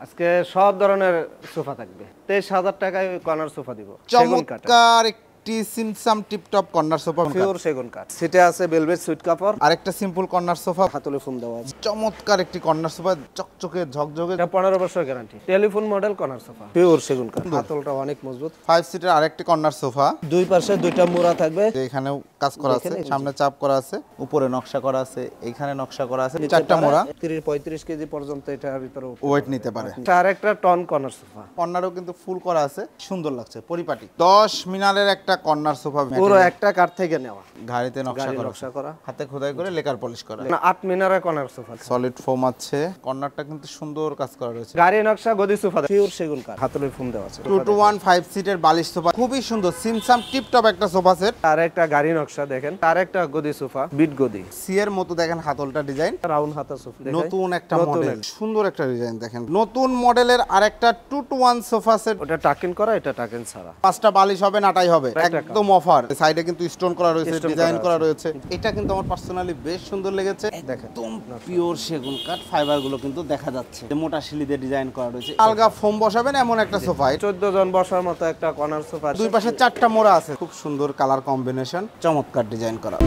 আজকে সব ধরনের সোফা থাকবে 23,000 টাকায় কর্নার সোফা দিব। চমৎকার একটি সিমসাম টিপটপ কর্নার সোফা, পিওর সেগুন কাঠ। সিটে আছে ভেলভেট সুইট কাপড়। আরেকটা সিম্পল কর্নার সোফা, হাতলে ফোম দেওয়া আছে। চমৎকার একটি কর্নার সোফা, চকচকে ঝকঝকে। এটা 15 বছর guarantee. Telephone model corner sofa, pure সেগুন কাঠ। হাতলটা অনেক মজবুত। 5 সিটের আরেকটি কর্নার সোফা, দুই পাশে দুইটা মোড়া থাকবে। এখানেও কাজ করা আছে, সামনে চাপ করা আছে, উপরে নকশা করা আছে, এইখানে নকশা করা আছে, চারটা মোড়া। 30-35 কেজি পর্যন্ত এটার ভিতরে ওয়েট নিতে পারে। আরেকটা টন কর্নার সোফা, কর্নারও কিন্তু ফুল করা আছে, সুন্দর লাগছে, পরিপাটি। 10 মিনারের একটা কর্নার সোফা, পুরো একটা কাঠ থেকে নেওয়া, ঘাড়িতে নকশা করা, হাতে খোদাই করে লেকার পলিশ করা। 8 মিনারের কর্নার সোফা, সলিড ফোম আছে, কর্নারটা কিন্তু সুন্দর কাজ করা রয়েছে। গাড়ি নকশা গদি সোফা, পিওর সেগুন কাঠ, হাতলে ফোম দেওয়া আছে। 2-to-1 5 সিটের বালিশ সোফা, খুবই সুন্দর সিমসাম টিপটপ একটা সোফা সেট। আর একটা গাড়ি নকশা দেখেন, আর একটা গদি সোফা, বিট গদি, সি এর মতো দেখেন হাতলটা ডিজাইন, রাউন্ড হাতা সোফা, নতুন একটা মডেল, সুন্দর একটা ডিজাইন দেখেন। নতুন মডেলের আরেকটা 2-to-1 সোফা সেট, ওটা টাকিন করা, এটা টাকিন ছাড়া। 5টা বালিশ হবে, নাটাই হবে, একদম অফার। সাইডে কিন্তু স্টোন করা রয়েছে, ডিজাইন করা রয়েছে। এটা কিন্তু আমার পার্সোনালি বেশ সুন্দর লেগেছে, একদম পিওর সেগুন কাঠ, ফাইবার গুলো কিন্তু দেখা যাচ্ছে, মোটা শিলি দিয়ে ডিজাইন করা রয়েছে। আলগা ফোম বসাবেন এমন একটা সোফা, 14 জন বসার মতো একটা কর্নার সোফা, দুই পাশে 4টা মোড়া আছে, খুব সুন্দর কালার কম্বিনেশন, চমৎকার ডিজাইন করা।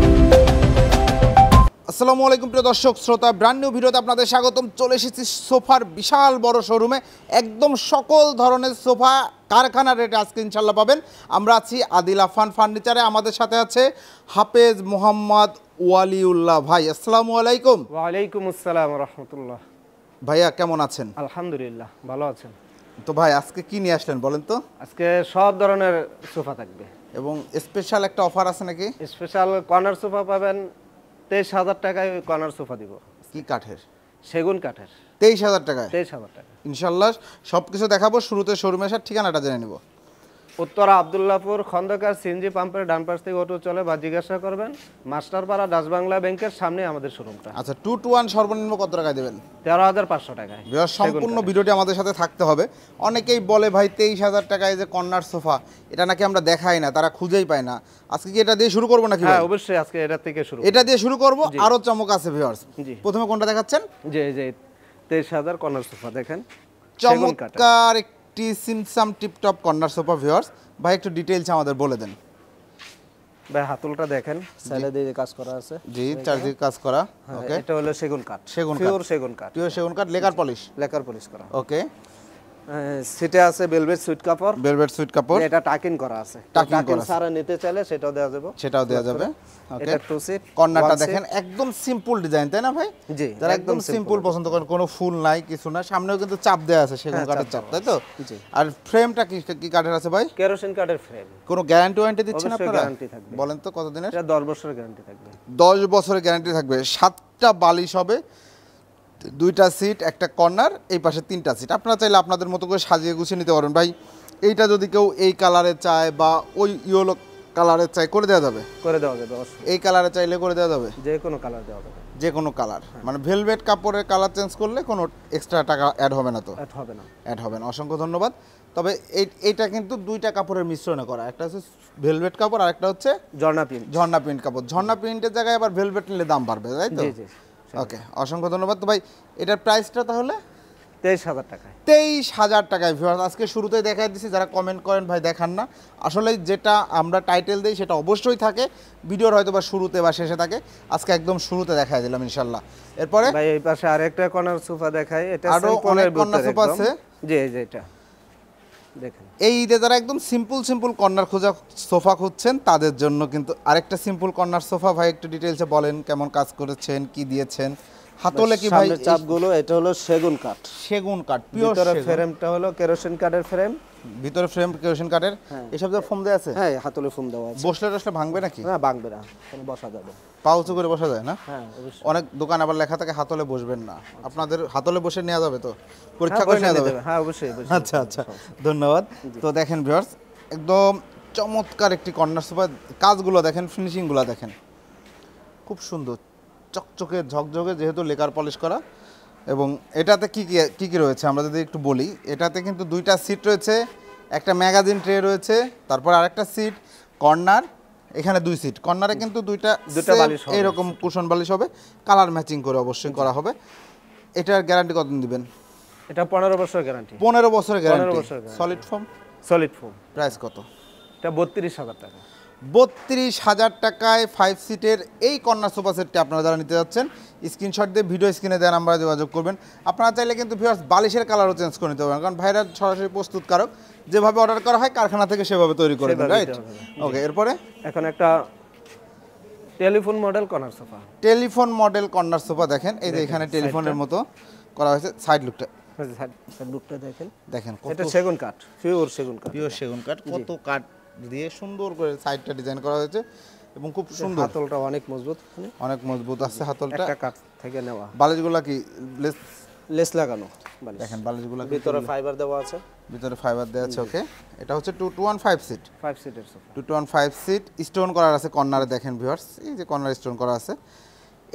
আসসালামু আলাইকুম প্রিয় দর্শক শ্রোতা, ব্র্যান্ড নিউ ভিডিওতে আপনাদের স্বাগতম। চলে এসেছি সোফার বিশাল বড় শোরুমে, একদম সকল ধরনের সোফা কারখানা রেটে আজকে ইনশাল্লাহ পাবেন। আমরা আছি আদিল আফান ফার্নিচারে, আমাদের সাথে আছে হাফেজ মোহাম্মদ ওয়ালিউল্লাহ ভাই। আসসালামু আলাইকুম। ওয়ালাইকুম আসসালাম ওয়া রাহমাতুল্লাহ। ভাইয়া কেমন আছেন? আলহামদুলিল্লাহ, ভালো আছেন। তো ভাই আজকে কি নিয়ে আসলেন বলেন তো? আজকে সব ধরনের সোফা থাকবে এবং স্পেশাল একটা অফার আছে নাকি? স্পেশাল কর্নার সোফা পাবেন 23,000 টাকায় কর্নার সোফা দিব। কি কাঠের? সেগুন কাঠের। 23,000 টাকায়? 23,000 টাকা ইনশাল্লাহ সবকিছু দেখাবো। শুরুতে শোরুমে আসার ঠিকানাটা জেনে নেব। উত্তরা আব্দুল্লাহপুর খন্দকার সিএনজি পাম্পের ডান পাশ থেকে অটো চলে বা জিজ্ঞাসা করবেন, মাস্টারপাড়া ডাচ বাংলা ব্যাংকের সামনে আমাদের শোরুমটা। আচ্ছা, 2-to-1 সর্বনিম্ন কত টাকায় দেবেন? 13,500 টাকায়। সম্পূর্ণ ভিডিওটি আমাদের সাথে থাকতে হবে। অনেকেই বলে ভাই 23,000 টাকায় যে কর্নার সোফা, এটা নাকি আমরা দেখাই না, তারা খুঁজেই পায় না। আজকে কি এটা দিয়ে শুরু করবো নাকি? হ্যাঁ অবশ্যই, আজকে এটা থেকে শুরু, এটা দিয়ে শুরু করব। আরো চমক আছে ভিউয়ার্স। প্রথমে কোনটা দেখাচ্ছেন? জি জি, 23,000 কর্নার সোফা দেখেন, চমৎকার একটি সিমসাম টিপটপ কর্নার সোফা ভিউয়ার্স। ভাই একটু ডিটেইলস আমাদের বলে দেন। ভাই হাতলটা দেখেন, সাইডে দিয়ে কাজ করা আছে। জি, চারদিকে কাজ করা। ওকে, এটা হলো সেগুন কাঠ, পিওর সেগুন কাঠ, লেকার পলিশ করা। ওকে, সিটে আছে ভেলভেট সুইট কাপড়, এটা টাকিং করা আছে। টাকিং সারা নিতে চাইলে সেটাও দেওয়া যাবে। ওকে, এটা টু সিট। কর্নারটা দেখেন, একদম সিম্পল ডিজাইন, তাই না ভাই? জি, যারা একদম সিম্পল পছন্দ করেন, কোনো ফুল নাই, কিছু না, সামনেও কিন্তু চাপ দেওয়া আছে, সেগুন কাঠের চাপ, তাই তো? জি। আর ফ্রেমটা কি কাঠের আছে ভাই? কেরোসিন কাঠের ফ্রেম। কোনো গ্যারান্টি ওয়ারেন্টি দিচ্ছেন আপনারা? গ্যারান্টি থাকবে। বলেন তো কত দিনের? এটা 10 বছরের গ্যারান্টি থাকবে। 10 বছরের গ্যারান্টি থাকবে। 7টা বালিশ হবে, 2টা সিট, একটা কর্নার, এই পাশে 3টা সিট। আপনারা চাইলে আপনাদের মতো করে সাজিয়ে গুছিয়ে নিতে পারেন ভাই। এইটা যদি কেউ এই কালারে চায় বা ওই ইয়েলো কালারে চায়, করে দেওয়া যাবে। এই কালারে চাইলে করে দেওয়া যাবে, যে কোনো কালার দেওয়া যাবে, যে কোনো কালার। মানে ভেলভেট কাপড়ের কালার চেঞ্জ করলে কোনো এক্সট্রা টাকা অ্যাড হবে না? তো অ্যাড হবে না। অসংখ্য ধন্যবাদ। তবে এইটা কিন্তু 2টা কাপড়ের মিশ্রণে করা, একটা হচ্ছে ভেলভেট কাপড় আর একটা হচ্ছে ঝর্ণা প্রিন্ট কাপড়। ঝর্ণা প্রিন্টের জায়গায় আবার ভেলভেট নিলে দাম বাড়বে, তাই তো? ওকে, অসংখ্য ধন্যবাদ। তো ভাই এটার প্রাইসটা তাহলে 23,000 টাকায়। 23,000 টাকায় ভিউয়ার্স। আজকে শুরুতেই দেখাই দিচ্ছি, যারা কমেন্ট করেন ভাই দেখান না, আসলে যেটা আমরা টাইটেল দিই সেটা অবশ্যই থাকে ভিডিওর, হয়তো বা শুরুতে বা শেষে থাকে। আজকে একদম শুরুতে দেখাই দিলাম ইনশাল্লাহ। এরপরে ভাই এই পাশে আরেকটা কর্নার সোফা দেখাই, এটা আরো অনেক কর্নার সোফা আছে। জি এই যে এটা দেখেন, এই ঈদে যারা একদম সিম্পল কর্নার সোফা খুঁজছেন তাদের জন্য কিন্তু আরেকটা সিম্পল কর্নার সোফা। ভাই একটু ডিটেইলসে বলেন, কেমন কাজ করেছেন, কি দিয়েছেন, হাতলে কি ভাই? সামনের চাপগুলো এটা হলো সেগুন কাঠ, পিওর। ফ্রেমটা হলো কেরোসিন কাঠের ফ্রেম, ভিতরে ফ্রেম কেরোসিন কাঠের। এসব যে ফোম দেয়া আছে? হ্যাঁ, হাতলে ফোম দেওয়া আছে। বসলে ভাঙবে নাকি? না, ভাঙবে না, বসা যাবে, পা উঁচু করে বসা যায় না? হ্যাঁ অবশ্যই। অনেক দোকান আবার লেখা থাকে হাতলে বসবেন না, আপনাদের হাতলে বসে নেওয়া যাবে তো? পরীক্ষা করে নেওয়া যাবে? হ্যাঁ অবশ্যই। আচ্ছা, ধন্যবাদ। তো দেখেন ভিউয়ার্স, একদম চমৎকার একটি কর্নার সোফা। কাজগুলো দেখেন, ফিনিশিংগুলো দেখেন, খুব সুন্দর, চকচকে ঝকঝকে, যেহেতু লেকার পলিশ করা। এবং এটাতে কি রয়েছে আমরা যদি একটু বলি, এটাতে কিন্তু 2টা সিট রয়েছে, একটা ম্যাগাজিন ট্রে রয়েছে, তারপর আরেকটা সিট, কর্নার, এখানে 2 সিট। কর্নারে কিন্তু দুইটা বালিশ, এরকম কুশন বালিশ হবে, কালার ম্যাচিং করে অবশ্যই করা হবে। এটার গ্যারান্টি কতদিন দিবেন? এটা 15 বছর গ্যারান্টি। 15 বছরের 15 গ্যারান্টি। বছরের guarantee। Solid foam, solid foam. Price কত? এটা 32,000 টাকা। 32,000 টাকায় 5 সিটের এই কর্নার সোফা সেটটি আপনারা যারা নিতে যাচ্ছেন স্ক্রিনশট দিয়ে ভিডিও স্ক্রিনে দেওয়া নাম্বারে যোগাযোগ করবেন। আপনারা চাইলে কিন্তু ভিউয়ার্স বালিশের কালারও চেঞ্জ করে নিতে পারবেন, কারণ ভাইরা সরাসরি প্রস্তুতকারক, যেভাবে অর্ডার করা হয় কারখানা থেকে সেভাবে তৈরি করে দেন, সেভাবে রাইট? দেওয়া যাবে। ওকে, এরপরে এখন একটা telephone model corner sofa. Telephone model corner sofa দেখেন, এই যে এখানে টেলিফোনের মতো করা হয়েছে, সাইড লুকটা লুকটা দেখেন। দেখেন, এটা সেগুন কাঠ, পিওর সেগুন কাঠ। পিওর সেগুন কাঠ, কত কাঠ দিয়ে সুন্দর করে সাইডটা ডিজাইন করা হয়েছে এবং খুব সুন্দর। হাতলটা অনেক মজবুত, অনেক মজবুত আছে হাতলটা। একটা কাঠ থেকে নেওয়া। বালিশগুলো কি লেস লাগানো বালিশ। দেখেন বালিশগুলো ভিতরে ফাইবার দেওয়া আছে। ভিতরে ফাইবার দেওয়া আছে। ওকে, এটা হচ্ছে 215 সিট, 5 সিটের সোফা। 215 সিট। স্টোন করা আছে কর্নারে, দেখেন ভিউয়ার্স, এই যে কর্নার স্টোন করা আছে।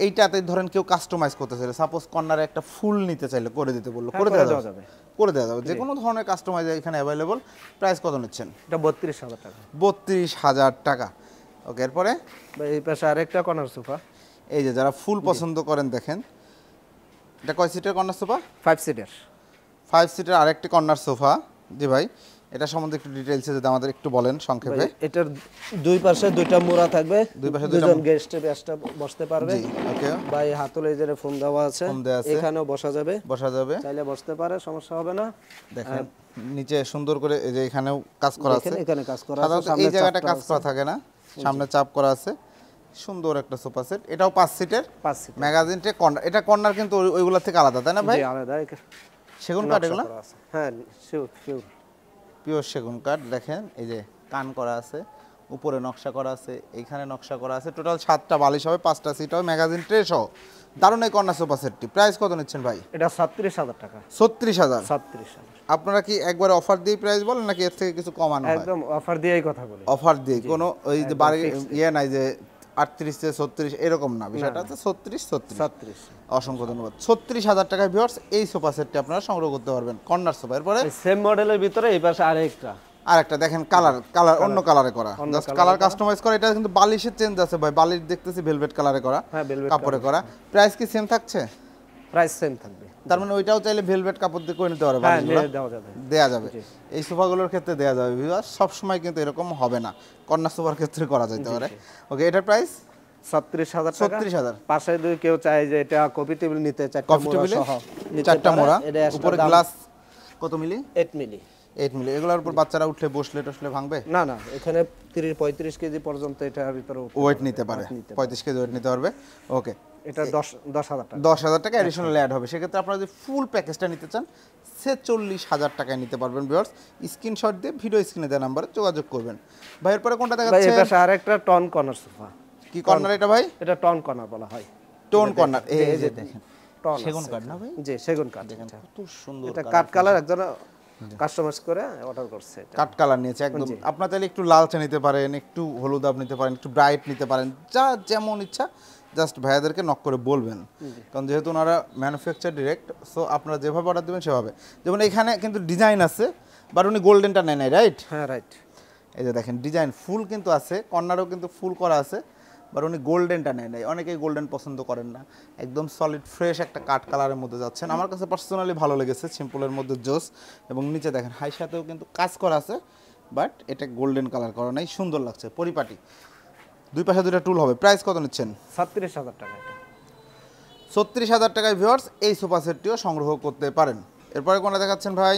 এইটাতে ধরেন কেউ কাস্টমাইজ করতে চাইলে, সাপোজ কর্নারে একটা ফুল নিতে চাইলে করে দিতে বললো, করে দেওয়া যাবে, করে দেওয়া যাবে। যে কোনো ধরনের কাস্টমাইজ এখানে অ্যাভেলেবল। প্রাইস কত নিচ্ছেন? এটা 32,000 টাকা। 32,000 টাকা। ওকে, এরপরে এই পাশে আরেকটা কর্নার সোফা। এই যে যারা ফুল পছন্দ করেন দেখেন, এটা কয় সিটের কর্নার সোফা? 5 সিটের। 5 সিটের আরেকটি কর্নার সোফা। জি ভাই, এটা সম্বন্ধে একটু ডিটেইলসে যদি আমাদের একটু বলেন সংক্ষেপে। এটার দুই পাশে দুইটা মোড়া থাকবে, দুই পাশে দুইটা দুজন গেস্ট বসতে পারবে। জি, ওকে। ভাই হাতলে এই যে ফোন দেওয়া আছে, ফোম দেওয়া আছে। এখানেও বসা যাবে, বসা যাবে, চাইলে বসতে পারে, সমস্যা হবে না। দেখেন নিচে সুন্দর করে এই যে এখানেও কাজ করা আছে, দেখেন এখানে কাজ করা আছে, সাধারণত সামনে এই জায়গাটা চাপটা কাজ করা আছে। থাকে না, সামনে চাপ করা আছে। সুন্দর একটা সোফা সেট, এটাও 5 সিটের 5 সিট। ম্যাগাজিনটে কর্নার। এটা কর্নার কিন্তু ওইগুলা থেকে আলাদা, তাই না ভাই? জি আলাদা। সেগুন কাঠ এগুলা, হ্যাঁ শিওর শিওর পিওর সেগুন কাঠ। দেখেন এই যে কান করা আছে, উপরে নকশা করা আছে, এইখানে নকশা করা আছে। টোটাল 7টা বালিশ হবে, 5টা সিট হবে, ম্যাগাজিন ট্রে সহ। দারুণ এই কর্নার সোফা সেটটি। প্রাইস কত নিচ্ছেন ভাই? এটা 37,000 টাকা। 36,000। 37,000 আপনারা কি একবারে অফার দিয়ে প্রাইস বলেন নাকি এর থেকে কিছু কমানো হয়? একদম অফার দিয়েই কথা বলি। অফার দিয়ে কোনো ওই যে বাড়ি ইয়ে নাই যে 38 থেকে 36 এরকম না, বিষয়টা হচ্ছে 36। 36। অসংখ্য ধন্যবাদ। 36,000 টাকায় ভিউয়ার্স এই সোফা সেটটি আপনারা সংগ্রহ করতে পারবেন, কর্নার সোফা। এরপরে সেম মডেলের ভিতরে এই পাশে আরেকটা। আরেকটা দেখেন, কালার অন্য কালারে করা, জাস্ট কালার কাস্টমাইজ করা। এটা কিন্তু বালিশের চেঞ্জ আছে ভাই, বালিশ দেখতেছি ভেলভেট কালারে করা, হ্যাঁ ভেলভেট কাপড়ে করা। প্রাইস কি সেম থাকছে? প্রাইস সেম থাকবে। তার মানে ওইটাও চাইলে ভেলভেট কাপড় দিয়ে করে নিতে পারবে, হ্যাঁ বালিশগুলো দেওয়া যাবে। দেয়া যাবে। এই সোফাগুলোর ক্ষেত্রে দেয়া যাবে ভিউয়ার্স, সব সময় কিন্তু এরকম হবে না, কর্নার সোফার ক্ষেত্রে করা যেতে পারে। ওকে, এটার প্রাইস 36,000 টাকা। 36,000। পাশে যদি কেউ চায় যে এটা কফি টেবিল নিতে, কফি টেবিলে 4টা মোড়া, উপরে গ্লাস কত মিলি? 8 মিলি। 8 মিলি। এগুলোর উপর বাচ্চারা উঠলে বসলে টসলে ভাঙবে না না, এখানে 35 কেজি পর্যন্ত এটার ভিতরে ওয়েট নিতে পারে, 35 কেজি ওয়েট নিতে পারবে। ওকে, এটা 10,000 টাকা। 10,000 টাকা অ্যাডিশনাল অ্যাড হবে। সেক্ষেত্রে আপনারা যদি ফুল প্যাকেজটা নিতে চান 46,000 টাকায় নিতে পারবেন ভিউয়ার্স। স্ক্রিনশট দিয়ে ভিডিও স্ক্রিনে দেওয়া নাম্বারে যোগাযোগ করবেন। ভাই এরপরে কোনটা ভাই দেখাচ্ছে? এই পাশে আরেকটা টন কর্নার সোফা। কি কর্নার এটা ভাই? এটা টন কর্নার বলা হয়। Tone corner. এই যে দেখেন, টন সেগুন কাঠ না ভাই? জি সেগুন কাঠ। দেখেন কত সুন্দর এটা কাঠ কালার, একজন কাস্টমাইজ করে অর্ডার করছে এটা। কাঠ কালার নিয়েছে একদম। আপনার চাইলে একটু লালচে নিতে পারেন, একটু হলুদ আব নিতে পারেন, একটু ব্রাইট নিতে পারেন, যা যেমন ইচ্ছা জাস্ট ভাইয়াদেরকে নক করে বলবেন, কারণ যেহেতু ওনারা ম্যানুফ্যাকচার ডিরেক্ট, সো আপনারা যেভাবে অর্ডার দেবেন সেভাবে। যেমন এখানে কিন্তু ডিজাইন আছে, বাট উনি গোল্ডেনটা নেয় নাই, রাইট? হ্যাঁ রাইট। এই যে দেখেন ডিজাইন ফুল কিন্তু আছে, কর্নারও কিন্তু ফুল করা আছে, বাট উনি গোল্ডেনটা নেয় নাই। অনেকেই গোল্ডেন পছন্দ করেন না, একদম সলিড ফ্রেশ একটা কাঠ কালারের মধ্যে যাচ্ছেন। আমার কাছে পার্সোনালি ভালো লেগেছে, সিম্পলের মধ্যে জোস। এবং নিচে দেখেন হাই সাথেও কিন্তু কাজ করা আছে, বাট এটা গোল্ডেন কালার করা নাই, সুন্দর লাগছে, পরিপাটি। দুই পাশে দুইটা টুল হবে। প্রাইস কত নিচ্ছেন? 36,000 টাকা এটা। 36,000 টাকায় ভিউয়ার্স এই সোফা সেটটিও সংগ্রহ করতে পারেন। এরপরে কোনটা দেখাচ্ছেন ভাই?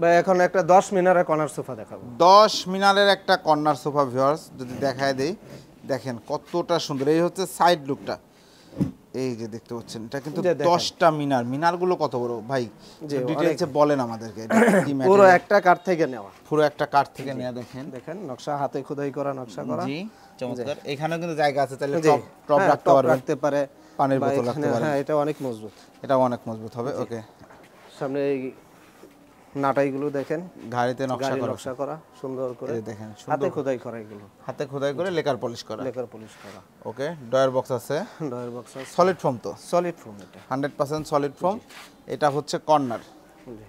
ভাই এখন একটা 10 মিনারের কর্নার সোফা দেখাবো। 10 মিনারের একটা কর্নার সোফা ভিউয়ার্স যদি দেখায় দেই, দেখেন কতটা সুন্দর। এই হচ্ছে সাইড লুকটা, এই যে দেখতে পাচ্ছেন, এটা কিন্তু 10টা মিনার। মিনারগুলো কত বড় ভাই, ডিটেইলসে বলেন আমাদেরকে। এটা কি ম্যাটেরিয়াল? পুরো একটা কাঠ থেকে নেওয়া, পুরো একটা কাঠ থেকে নেওয়া। দেখেন দেখেন নকশা, হাতে খোদাই করা নকশা করা। জি চমৎকার। এখানেও কিন্তু জায়গা আছে, চাইলে জি, টপ হ্যাঁ, রাখতে টপ পারবেন, রাখতে পারে, পানির বা বোতল এখানে- রাখতে পারেন। হ্যাঁ এটা অনেক মজবুত। এটাও অনেক মজবুত হবে। ওকে, সামনে এই নাটাইগুলো দেখেন, ঘাড়িতে নকশা গাড়ি করা, নকশা করা সুন্দর করে, এই দেখেন হাতে সুন্দর খোদাই করা, এগুলো হাতে খোদাই করে লেকার পলিশ করা। লেকার পলিশ করা। ওকে, ডয়ার বক্স আছে, ডয়ার বক্স আছে, সলিড ফোম তো, সলিড ফোম এটা। 100% সলিড ফোম। এটা হচ্ছে কর্নার, জি।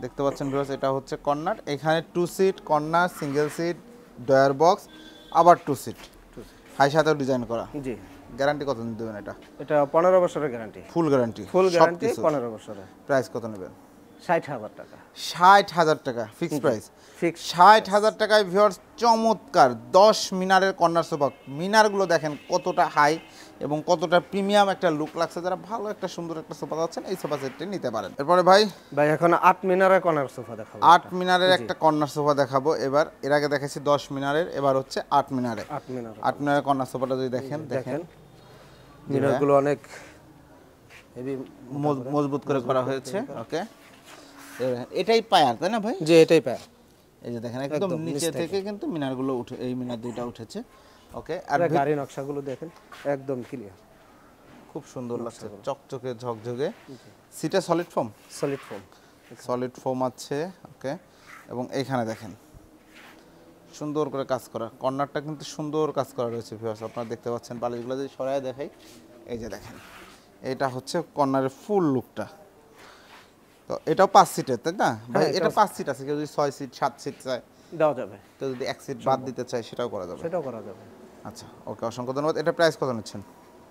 দেখতে পাচ্ছেন ভিউয়ার্স, এটা হচ্ছে কর্নার। এখানে 2 seat corner, single seat, drawer box, আবার 2 সিট, হাই সাথেও ডিজাইন করা। জি। গ্যারান্টি কত দেবেন এটা? এটা 15 বছরের guarantee. Full guarantee, full guarantee 15 বছরের। প্রাইস কত নেবেন? 60,000 টাকা। 60,000 টাকা ফিক্স প্রাইস। ফিক্স 60,000 টাকায় ভিউয়ার্স চমৎকার 10 মিনারের কর্নার সোফা। মিনারগুলো দেখেন কতটা হাই এবং কতটা প্রিমিয়াম একটা লুক লাগছে। যারা ভালো একটা সুন্দর একটা সোফা চাচ্ছেন এই সোফা সেটটি নিতে পারেন। এরপরে ভাই এখন 8 মিনারের কর্নার সোফা দেখাবো। 8 মিনারের একটা কর্নার সোফা দেখাবো এবার। এর আগে দেখেছি 10 মিনারের, এবার হচ্ছে 8 মিনারের। 8 মিনারের কর্নার সোফাটা যদি দেখেন মিনারগুলো অনেক হেভি মজবুত করে করা হয়েছে। ওকে, এটাই পায়ার তাই না ভাই? জি এটাই পায়। এই যে দেখেন একদম নিচে থেকে কিন্তু মিনারগুলো উঠে, এই মিনার দুইটা উঠেছে। ওকে, আর গাড়ি নকশাগুলো দেখেন একদম ক্লিয়ার, খুব সুন্দর লাগছে, চকচকে ঝকঝকে। সিটে সলিড ফোম, সলিড ফোম আছে। ওকে, এবং এইখানে দেখেন সুন্দর করে কাজ করা, কর্নারটা কিন্তু সুন্দর কাজ করা রয়েছে ভিউয়ার্স, আপনারা দেখতে পাচ্ছেন। বালিশগুলো যদি সরায় দেখাই, এই যে দেখেন এটা হচ্ছে কর্নারের ফুল লুকটা। তো এটাও 5 সিটের তাই না ভাই? এটা 5 সিট আছে, কেউ যদি 6 সিট 7 সিট চায় দেওয়া যাবে, তো যদি 1 সিট বাদ দিতে চায় সেটাও করা যাবে। আচ্ছা, ওকে, অসংখ্য ধন্যবাদ। এটা প্রাইস কত নিচ্ছেন?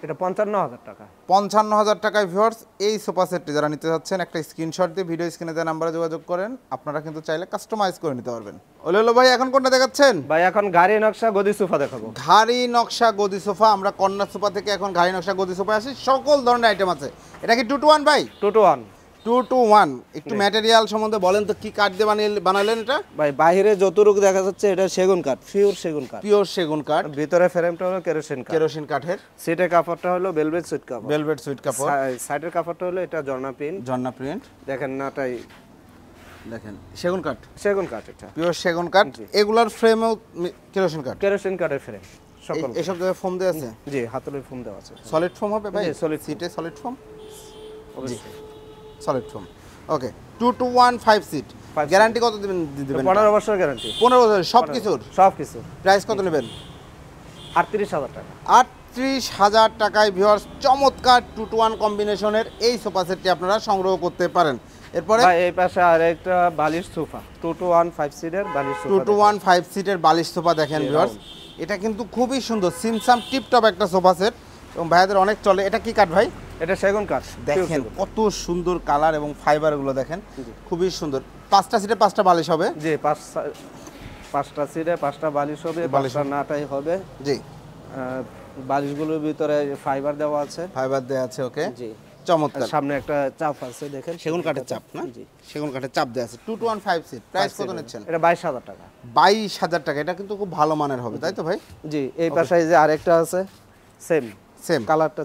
এটা 55,000 টাকা। 55,000 টাকায় ভিউয়ার্স এই সোফা সেটটি যারা নিতে যাচ্ছেন একটা স্ক্রিনশট দিয়ে ভিডিও স্ক্রিনে দেওয়া নাম্বারে যোগাযোগ করেন, আপনারা কিন্তু চাইলে কাস্টমাইজ করে নিতে পারবেন। ওলে ভাই এখন কোনটা দেখাচ্ছেন? ভাই এখন গাড়ি নকশা গদি সোফা দেখাবো। গাড়ি নকশা গদি সোফা, আমরা কর্নার সোফা থেকে এখন গাড়ি নকশা গদি সোফা আসি, সকল ধরনের আইটেম আছে। এটা কি 2 to 1 ভাই? 2 to 1। 2 to 1। একটু ম্যাটেরিয়াল সম্বন্ধে বলেন তো, কি কাঠ দিয়ে বানালেন এটা? ভাই বাইরে যতটুকু দেখা যাচ্ছে এটা সেগুন কাঠ, পিওর সেগুন কাঠ। পিওর সেগুন কাঠ। ভিতরে ফ্রেমটা হলো কেরোসিন কাঠের। সিটের কাপড়টা হলো ভেলভেট সুইট কাপড়। ভেলভেট সুইট কাপড়। সাইডের কাপড়টা হলো এটা ঝর্ণা প্রিন্ট। দেখেন নাটাই দেখেন সেগুন কাঠ, সেগুন কাঠ, এটা পিওর সেগুন কাঠ। এগুলার ফ্রেমও কেরোসিন কাঠের ফ্রেম। সকল এসব জায়গায় ফোম দেওয়া আছে? জি, হাতলের ফোম দেওয়া আছে। সলিড ফোম হবে ভাই? সলিড সিটে সলিড ফোম, অবশ্যই solid foam. Okay, 2 to 1 5 seat. Guarantee কত দিবেন? 15 বছর গ্যারান্টি। 15 বছর সবকিছুর? সবকিছু। প্রাইস কত নেবেন? 38,000 টাকা। 38,000 টাকায় ভিউয়ার্স চমৎকার 2 to 1 কম্বিনেশনের এই সোফা সেটটি আপনারা সংগ্রহ করতে পারেন। এরপরে ভাই এই পাশে আরেকটা বালিশ সোফা, 2 to 1 5 সিটের বালিশ সোফা। 2 to 1 5 সিটের বালিশ সোফা দেখেন ভিউয়ার্স, এটা কিন্তু খুবই সুন্দর সিমসাম টিপটপ একটা সোফা সেট এবং ভাইয়াদের অনেক চলে। এটা কি কাঠ ভাই? এটা সেগুন কাঠ। দেখেন কত সুন্দর কালার এবং ফাইবারগুলো দেখেন, খুবই সুন্দর। 5টা সিটে 5টা বালিশ হবে? জি, 5টা সিটে 5টা বালিশ হবে, 5টা নাটাই হবে। জি, বালিশগুলোর ভিতরে ফাইবার দেওয়া আছে। ফাইবার দেওয়া আছে। ওকে, জি, চমৎকার। সামনে একটা চাপ আছে দেখেন, সেগুন কাঠের চাপ না? জি, সেগুন কাঠের চাপ দেওয়া আছে। 2 to 1 5 সিট। প্রাইস কত নিচ্ছেন? এটা 22,000 টাকা। 22,000 টাকা। এটা কিন্তু খুব ভালো মানের হবে তাই তো ভাই? জি, এই পাশে যে আরেকটা আছে সেম কালারটা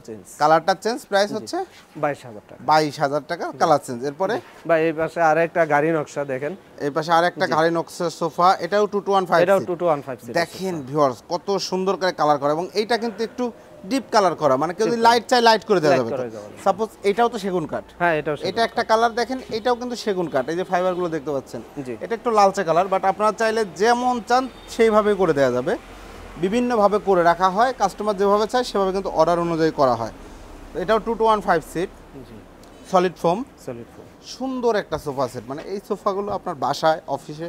চেঞ্জ। প্রাইস হচ্ছে 22,000 টাকা। 22,000 টাকা কালার চেঞ্জ। এরপরে ভাই এই পাশে আরেকটা গাড়ি নকশা দেখেন, এই পাশে আরেকটা গাড়ি নকশা সোফা, এটাও 2 to 1 5 এটাও 2 to 1 5 সিট। দেখেন ভিউয়ার্স কত সুন্দর করে কালার করা এবং এইটা কিন্তু একটু ডিপ কালার করা, মানে কেউ যদি লাইট চাই লাইট করে দেওয়া যাবে। সাপোজ এটাও তো সেগুন কাঠ। হ্যাঁ, এটা একটা কালার দেখেন, এটাও কিন্তু সেগুন কাঠ। এই যে ফাইবারগুলো দেখতে পাচ্ছেন, জি, এটা একটু লালচে কালার, বাট আপনারা চাইলে যেমন চান সেইভাবে করে দেওয়া যাবে। বিভিন্নভাবে করে রাখা হয়, কাস্টমার যেভাবে চায় সেভাবে কিন্তু অর্ডার অনুযায়ী করা হয়। এটাও 2 to 1 5 সিট, সলিড ফোম। সুন্দর একটা সোফা সেট, মানে এই সোফাগুলো আপনার বাসায় অফিসে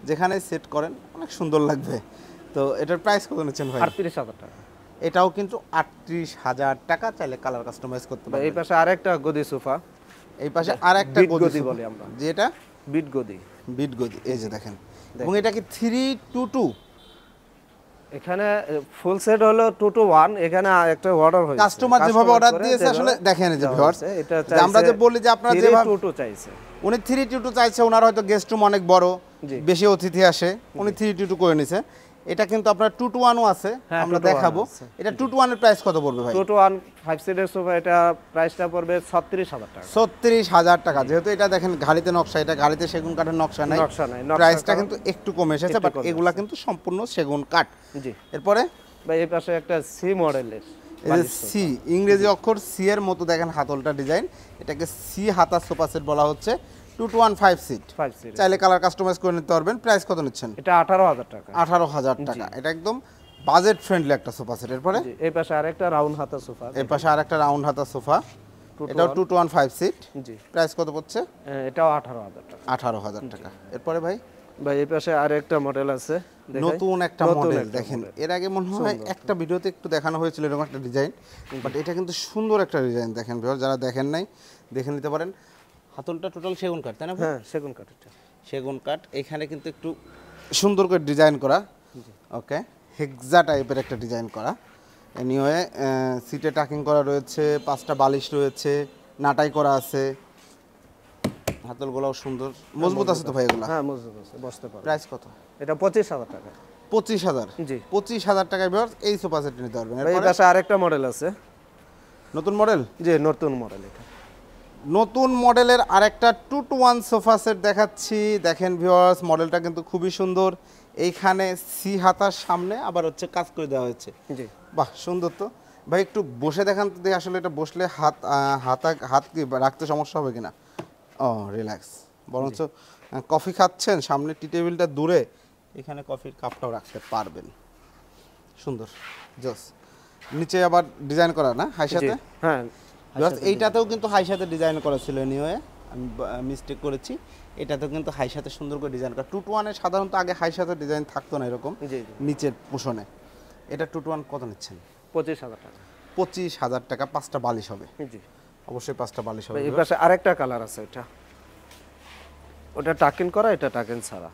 যেখানে সেট করেন অনেক সুন্দর লাগবে। তো এটার প্রাইস কত নিচ্ছেন ভাই? 38,000 টাকা। এটাও কিন্তু 38,000 টাকা, চাইলে কালার কাস্টমাইজ করতে পারবেন। এই পাশে আরেকটা গদি সোফা, এই পাশে আরেকটা গদি বলি আমরা, যেটা বিট গদি। এই যে দেখেন, এবং এটা কি 3 to 2? এখানে ফুল সেট হলো 2 to 1। এখানে একটা অর্ডার হয়েছে, কাস্টমার যেভাবে অর্ডার দিয়েছে আসলে দেখেন এই যে ভিউয়ার্স, আমরা যে বলি যে আপনারা যেভাবে 2 to চাইছে, উনি 3 to 2 চাইছে, ওনার হয়তো গেস্ট রুম অনেক বড়, বেশি অতিথি আসে, উনি 3 to 2 করে নিছে। এটা কিন্তু আপনার 2 to 1 ও আছে, আমরা দেখাবো। এটা 2 to 1 এর প্রাইস কত পড়বে ভাই? 2 to 1 5 সিটের সোফা, এটা প্রাইসটা পড়বে 36,000 টাকা। 36,000 টাকা। যেহেতু এটা দেখেন গাড়িতে নকশা, এটা গাড়িতে সেগুন কাঠের নকশা নাই, প্রাইসটা কিন্তু একটু কমে এসেছে, বাট এগুলা কিন্তু সম্পূর্ণ সেগুন কাঠ। জি, এরপরে ভাই এই পাশে একটা সি মডেলের, এই যে সি, ইংরেজি অক্ষর সি এর মতো দেখেন হাতলটা ডিজাইন, এটাকে সি হাতা সোফা সেট বলা হচ্ছে। 2 to 1 5 সিট, চাইলে কালার কাস্টমাইজ করে নিতে পারবেন। প্রাইস কত নিচ্ছেন? এটা 18,000 টাকা। 18,000 টাকা। এটা একদম বাজেট ফ্রেন্ডলি একটা সোফা সেট। এরপরে এই পাশে আরেকটা রাউন্ড হাতা সোফা, এই পাশে আরেকটা রাউন্ড হাতা সোফা, এটাও 2 to 1 5 সিট। জি, প্রাইস কত পড়ছে? এটাও 18,000 টাকা। 18,000 টাকা। এরপরে ভাই এই পাশে আরেকটা মডেল আছে, নতুন একটা মডেল দেখেন। এর আগে মনে হয় একটা ভিডিওতে একটু দেখানো হয়েছিল এরকম একটা ডিজাইন, বাট এটা কিন্তু সুন্দর একটা ডিজাইন দেখেন ভিউয়ার, যারা দেখেন নাই দেখে নিতে পারেন। হাতলটা টোটাল সেগুন কাঠ তাই না ভাই? হ্যাঁ সেগুন কাঠ এটা। সেগুন কাঠ, এখানে কিন্তু একটু সুন্দর করে ডিজাইন করা, ওকে, হেক্সা টাইপের একটা ডিজাইন করা। এনিওয়ে সিটে টাকিং করা রয়েছে, 5টা বালিশ রয়েছে, নাটাই করা আছে, হাতলগুলোও সুন্দর, মজবুত আছে তো ভাই এগুলো? হ্যাঁ মজবুত আছে, বসতে পারবে। প্রাইস কত? এটা 25,000 টাকা। 25,000? জি। 25,000 টাকায় ভিউয়ার্স এই সোফা সেট নিতে পারবেন। এই এরপরে পাশে আরেকটা মডেল আছে। নতুন মডেল? জি নতুন মডেল এটা। নতুন মডেলের আরেকটা 2-to-1 সোফা সেট দেখাচ্ছি। দেখেন ভিউয়ার্স, মডেলটা কিন্তু খুবই সুন্দর। এইখানে সি হাতার সামনে আবার হচ্ছে কাজ করে দেওয়া হয়েছে। জি বাহ, সুন্দর তো ভাই। একটু বসে দেখান তো দেখি আসলে এটা বসলে হাত কি রাখতে সমস্যা হবে কিনা। ও রিল্যাক্স, বরঞ্চ কফি খাচ্ছেন, সামনে টি টেবিলটা দূরে, এখানে কফির কাপটাও রাখতে পারবেন। সুন্দর, জস। নিচে আবার ডিজাইন করা না হাই সাথে? হ্যাঁ এইটাতেও কিন্তু হাই সাথে ডিজাইন করা ছিল, নিয়ে আমি মিস্টেক করেছি। এটাতেও কিন্তু হাই সাথে সুন্দর করে ডিজাইন করা। 2-to-1 এ সাধারণত আগে হাই সাথে ডিজাইন থাকতো না এরকম জি নিচের পোষণে। এটা 2-to-1 কত নিচ্ছেন? 25,000 টাকা। 25,000 টাকা। 5টা বালিশ হবে? জি অবশ্যই 5টা বালিশ হবে। এই পাশে আরেকটা কালার আছে, এটা ওটা টাকিং করা, এটা টাকিং ছাড়া।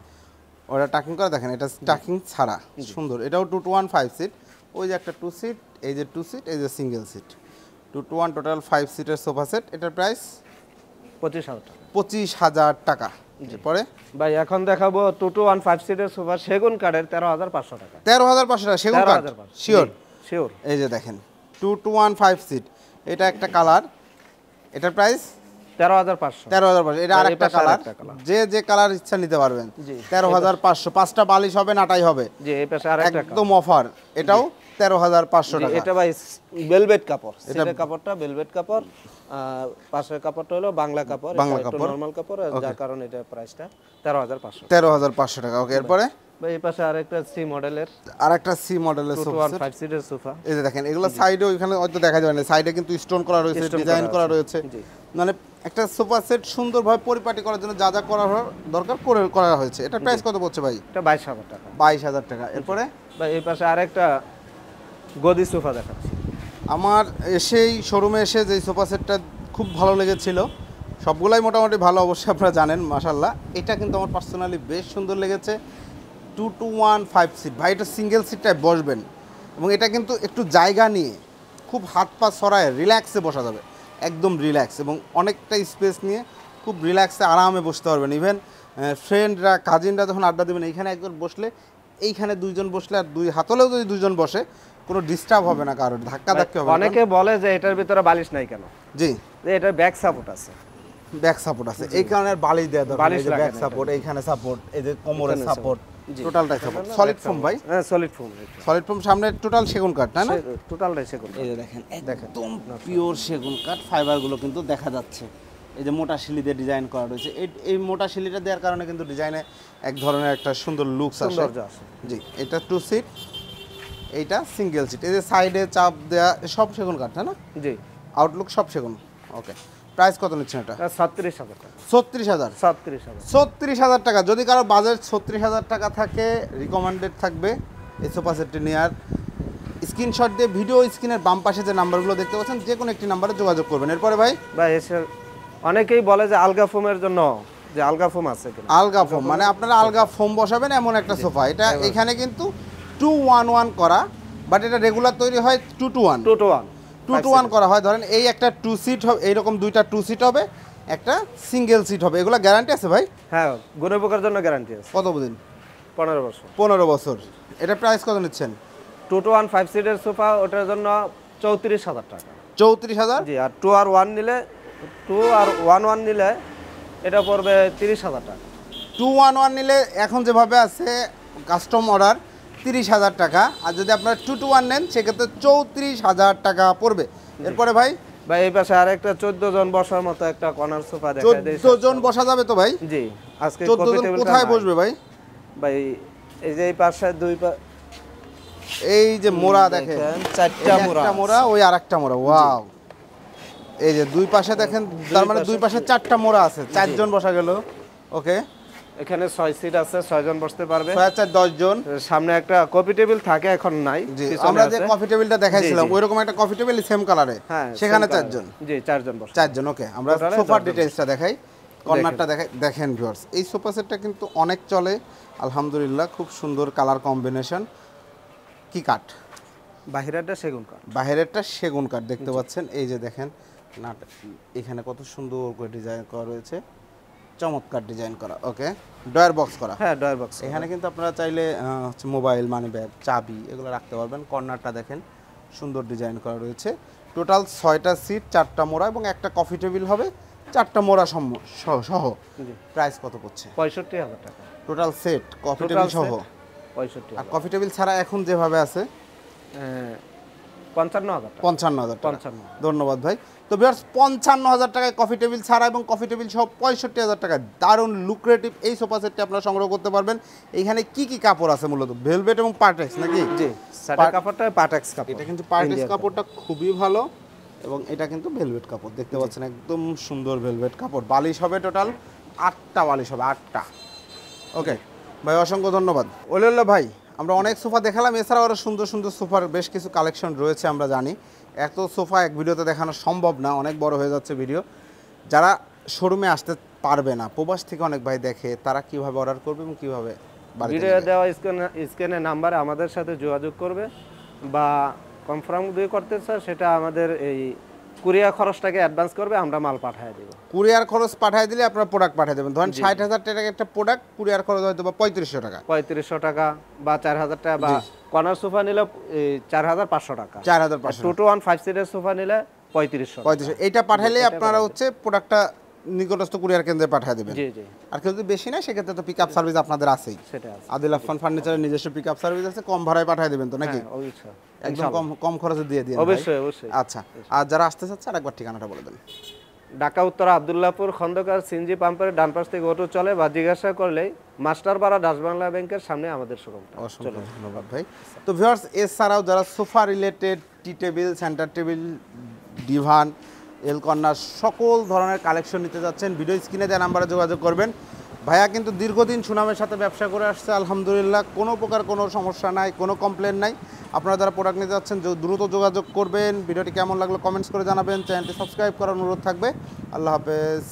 ওটা টাকিং করা, দেখেন এটা টাকিং ছাড়া, সুন্দর। এটাও 2-to-1 5 সিট। ওই যে একটা 2 সিট, এই যে 2 সিট, এই যে সিঙ্গেল সিট। 2-to-1 টোটাল 5 সিটের সোফা সেট। এটার প্রাইস 25,000 টাকা। 25,000 টাকা। এরপরে ভাই এখন দেখাবো 2-to-1 5 সিটের সোফা, সেগুন কাঠের, 13,500 টাকা। 13,500 টাকা সেগুন কাঠ? 13,500 শিওর? শিওর। এই যে দেখেন 2-to-1 5 সিট, এটা একটা কালার। এটার প্রাইস 13,500। 13,500। এটা আর এই আরেকটা পাশে কালার, আরেকটা কালার। যে কালার ইচ্ছা নিতে পারবেন। জি। 13,500। 5টা বালিশ হবে, নাটাই হবে, জি এই পাশে আরেকটা একদম অফার। এটাও 13,500 জি, টাকা। এটা ভাই ভেলভেট কাপড়, সিটের কাপড়টা ভেলভেট কাপড়, পাশের কাপড়টা হলো বাংলা কাপড়, বাংলা এটা একটু কাপড়। নরমাল কাপড়, যার কারণে এটা প্রাইসটা 13,500। 13,500 টাকা। ওকে, এরপরে ভাই এই পাশে আরেকটা সি মডেলের আরেকটা সি মডেলের 2-to-1 সোফা। 5 সিটের সোফা। এই যে দেখেন, এগুলো সাইডে ওইখানে হয়তো দেখা যাবে না, সাইডে কিন্তু স্টোন করা রয়েছে, Stone ডিজাইন করা করা আছে। রয়েছে। জি। মানে একটা সোফা সেট সুন্দরভাবে পরিপাটি করার জন্য যা যা করা দরকার করা হয়েছে। এটা প্রাইস কত পড়ছে ভাই? এটা 22,000 টাকা। 22,000 টাকা। এরপরে ভাই এই পাশে আরেকটা গদি সোফা দেখাচ্ছি। আমার এসেই শোরুমে এসে যে সোফা সেটটা খুব ভালো লেগেছিল, সবগুলাই মোটামুটি ভালো, অবশ্যই আপনারা জানেন, মাশাল্লাহ। এটা কিন্তু আমার পার্সোনালি বেশ সুন্দর লেগেছে। 2-to-1 5 সিট ভাই, এটা সিঙ্গেল সিটটায় বসবেন এবং এটা কিন্তু একটু জায়গা নিয়ে খুব হাত পা সরায় রিল্যাক্সে বসা যাবে, একদম রিল্যাক্স, এবং অনেকটা স্পেস নিয়ে খুব রিল্যাক্সে আরামে বসতে পারবেন। ইভেন ফ্রেন্ডরা কাজিনরা যখন আড্ডা দেবেন, এইখানে একজন বসলে, এইখানে দুইজন বসলে, আর দুই হাতলেও যদি দুইজন বসে, কোনো ডিস্টার্ব হবে না, কারোর ধাক্কা ধাক্কি হবে না। অনেকে বলে যে এটার ভিতরে বালিশ নাই কেন, জি, যে এটার ব্যাক সাপোর্ট আছে। ব্যাক সাপোর্ট আছে, এই কারণে আর বালিশ দেওয়া দরকার। বালিশ এই যে লাগে ব্যাক না সাপোর্ট, এইখানে সাপোর্ট, এই যে কোমরের এখানে সাপোর্ট, জি। টোটালটাই সাপোর্ট। সলিড ফোম ভাই? হ্যাঁ সলিড ফোম। সলিড ফোম, সামনে টোটাল সেগুন কাঠ, তাই না? টোটালটাই সেগুন। এই যে দেখেন, একদম পিওর সেগুন কাঠ, ফাইবারগুলো কিন্তু দেখা যাচ্ছে। এই যে মোটা শিলি দিয়ে ডিজাইন করা রয়েছে, এই মোটা শিলিটা দেওয়ার কারণে কিন্তু ডিজাইনে এক ধরনের একটা সুন্দর লুকস আসে। সৌন্দর্য আসে। জি, এটা 2 সিট, এইটা সিঙ্গেল সিট। এই যে সাইডে চাপ দেয়া সব সেগুন কাঠ, তাই না? জি। আউটলুক সব সেগুন। ওকে, প্রাইস কত নিচ্ছেন এটা? 36,000 টাকা। 36,000। 36,000। 36,000 টাকা। যদি কারো বাজেট 36,000 টাকা থাকে, রিকমেন্ডেড থাকবে এই সোফা সেটটি নেওয়ার। স্ক্রিনশট দিয়ে ভিডিও স্ক্রিনের বাম পাশে যে নাম্বারগুলো দেখতে পাচ্ছেন, যে কোনো একটি নাম্বারে যোগাযোগ করবেন। এরপরে ভাই, ভাই এসে অনেকেই বলে যে আলগা ফোমের জন্য, যে আলগা ফোম আছে কিনা। আলগা ফোম মানে আপনারা আলগা ফোম বসাবেন এমন একটা সোফা। এটা এখানে কিন্তু 2-1-1 করা, বাট এটা রেগুলার তৈরি হয় 2-to-1। 2-to-1 2-to-1 করা হয়। ধরেন এই একটা 2 সিট হবে, এইরকম দুইটা 2 সিট হবে, একটা সিঙ্গেল সিট হবে। এগুলো গ্যারান্টি আছে ভাই? হ্যাঁ, গুণে পোকার জন্য গ্যারান্টি আছে। কত দিন? 15 বছর। 15 বছর। এটা প্রাইস কত নিচ্ছেন? 2-to-1 5 সিটের সোফা, ওটার জন্য 34,000 টাকা। 34,000? জি। আর 2 আর 1 নিলে, 2 আর 1 নিলে এটা পড়বে 30,000 টাকা। 2-1-1 নিলে এখন যেভাবে আছে কাস্টম অর্ডার 30,000 টাকা, আর যদি আপনারা 2-to-1 নেন সেক্ষেত্রে 34,000 টাকা পড়বে। এরপরে ভাই, ভাই এই পাশে আরেকটা 14 জন বসার মতো একটা কর্নার সোফা দেখাই দেই। 14 জন বসা যাবে তো ভাই? জি। আজকে 14 জন কোথায় বসবে ভাই? ভাই এই যে এই পাশে এই যে মোড়া দেখেন, চারটা মোড়া, একটা মোড়া, ওই আরেকটা মোড়া। ওয়াও, এই যে দুই পাশে দেখেন, তার মানে দুই পাশে 4টা মোড়া আছে, 4 জন বসা গেল। ওকে, এখানে 6 সিট আছে, 6 জন বসতে পারবে। 6 4 10 জন। সামনে একটা কফি টেবিল থাকে, এখন নাই। জি, পিছনে আমরা যে আছে। কফি টেবিলটা দেখাইছিলাম জি, জি। ওইরকম একটা কফি টেবিল সেম কালারে, হ্যাঁ, সেখানে same 4 colour। জন। জি, 4 জন বসে। 4 জন। ওকে, আমরা Total এ সোফার 10 জন। ডিটেইলসটা দেখাই। কর্নারটা দেখেন ভিউয়ার্স, এই সোফা সেটটা কিন্তু অনেক চলে আলহামদুলিল্লাহ, খুব সুন্দর কালার কম্বিনেশন। কি কাঠ? বাহিরেরটা সেগুন কাঠ। বাহিরেরটা সেগুন কাঠ দেখতে পাচ্ছেন। এই যে দেখেন না, এখানে কত সুন্দর করে ডিজাইন করা রয়েছে, চমৎকার ডিজাইন করা। ওকে, ডয়ার বক্স করা। হ্যাঁ, ডয়ার বক্স। এখানে কিন্তু আপনারা চাইলে হচ্ছে মোবাইল, মানি ব্যাগ, চাবি এগুলো রাখতে পারবেন। কর্নারটা দেখেন সুন্দর ডিজাইন করা রয়েছে। টোটাল 6টা সিট, 4টা মোড়া এবং একটা কফি টেবিল হবে, 4টা মোড়া সহ। প্রাইস কত পড়ছে? 65,000 টাকা টোটাল সেট, কফি টেবিল সহ। 65। আর কফি টেবিল ছাড়া এখন যেভাবে আছে 55,000 টাকা। 55,000 টাকা। 55। ধন্যবাদ ভাই। তো ভিউয়ার্স 55,000 টাকায় কফি টেবিল ছাড়া এবং কফি টেবিল সহ 65,000 টাকা দারুণ লুক্রেটিভ এই সোফা সেটটি আপনারা সংগ্রহ করতে পারবেন। এখানে কি কি কাপড় আছে? মূলত ভেলভেট এবং পার্টেক্স নাকি? জি, সাইডের কাপড়টা পার্টেক্স কাপড়। এটা কিন্তু পার্টেক্স কাপড়টা খুবই ভালো এবং এটা কিন্তু ভেলভেট কাপড় দেখতে পাচ্ছেন, একদম সুন্দর ভেলভেট কাপড়। বালিশ হবে টোটাল 8টা বালিশ হবে, 8টা। ওকে ভাই, অসংখ্য ধন্যবাদ। ওলিউল্লাহ ভাই, আমরা অনেক সোফা দেখালাম, এছাড়াও আরও সুন্দর সুন্দর সোফার বেশ কিছু কালেকশন রয়েছে আমরা জানি। এত সোফা এক ভিডিওতে দেখানো সম্ভব না, অনেক বড় হয়ে যাচ্ছে ভিডিও। যারা শোরুমে আসতে পারবে না, প্রবাস থেকে অনেক ভাই দেখে, তারা কিভাবে অর্ডার করবে এবং কিভাবে ভিডিও দেওয়া স্ক্রিনের নাম্বারে আমাদের সাথে যোগাযোগ করবে, বা কনফার্ম যদি করতে চায় সেটা আমাদের এই কুরিয়ার খরচটাকে অ্যাডভান্স করবে, আমরা মাল পাঠিয়ে দেব। কুরিয়ার খরচ পাঠিয়ে দিলে আপনারা প্রোডাক্ট পাঠিয়ে দেবেন। ধরেন 60,000 টাকা একটা প্রোডাক্ট, কুরিয়ার খরচ হয়তো বা 3500 টাকা, 3500 টাকা বা 4000 টাকা, বা কর্নার সোফা নিলে 4500 টাকা, 4500। 2 to 1 5 সিটের সোফা নিলে 3500। এইটা পাঠালে আপনারা হচ্ছে প্রোডাক্টটা নিকটস্থ কুরিয়ার কেন্দ্রে পাঠিয়ে দেবেন। জি জি। আর কেউ যদি বেশি না, সেক্ষেত্রে তো পিক আপ সার্ভিস আপনাদের আছেই। সেটা আছে। আদিল আফফান ফার্নিচারের নিজস্ব পিক আপ সার্ভিস আছে, কম ভাড়ায় পাঠিয়ে দেবেন তো নাকি? হ্যাঁ, অবশ্যই। একদম কম খরচে দিয়ে দিন। অবশ্যই অবশ্যই। আচ্ছা, আর যারা আসতে চাচ্ছে আরেকবার ঠিকানাটা বলে দেন। ঢাকা উত্তরা আব্দুল্লাহপুর খন্দকার সিএনজি পাম্পের ডান পাশ থেকে অটো চলে, বা জিজ্ঞাসা করলেই মাস্টারপাড়া ডাচবাংলা ব্যাংকের সামনে আমাদের শোরুমটা। অসংখ্য ধন্যবাদ ভাই। তো ভিউয়ার্স, এছাড়াও যারা সোফা রিলেটেড, টি টেবিল, সেন্টার টেবিল, ডিভান, এল কর্নার সকল ধরনের কালেকশন নিতে যাচ্ছেন, ভিডিও স্ক্রিনে দেওয়া নাম্বারে যোগাযোগ করবেন। ভাইয়া কিন্তু দীর্ঘদিন সুনামের সাথে ব্যবসা করে আসছে আলহামদুলিল্লাহ, কোনো প্রকার কোনো সমস্যা নাই, কোনো কমপ্লেন নাই। আপনারা যারা প্রোডাক্ট নিতে যাচ্ছেন দ্রুত যোগাযোগ করবেন। ভিডিওটি কেমন লাগলো কমেন্টস করে জানাবেন। চ্যানেলটি সাবস্ক্রাইব করার অনুরোধ থাকবে। আল্লাহ হাফেজ।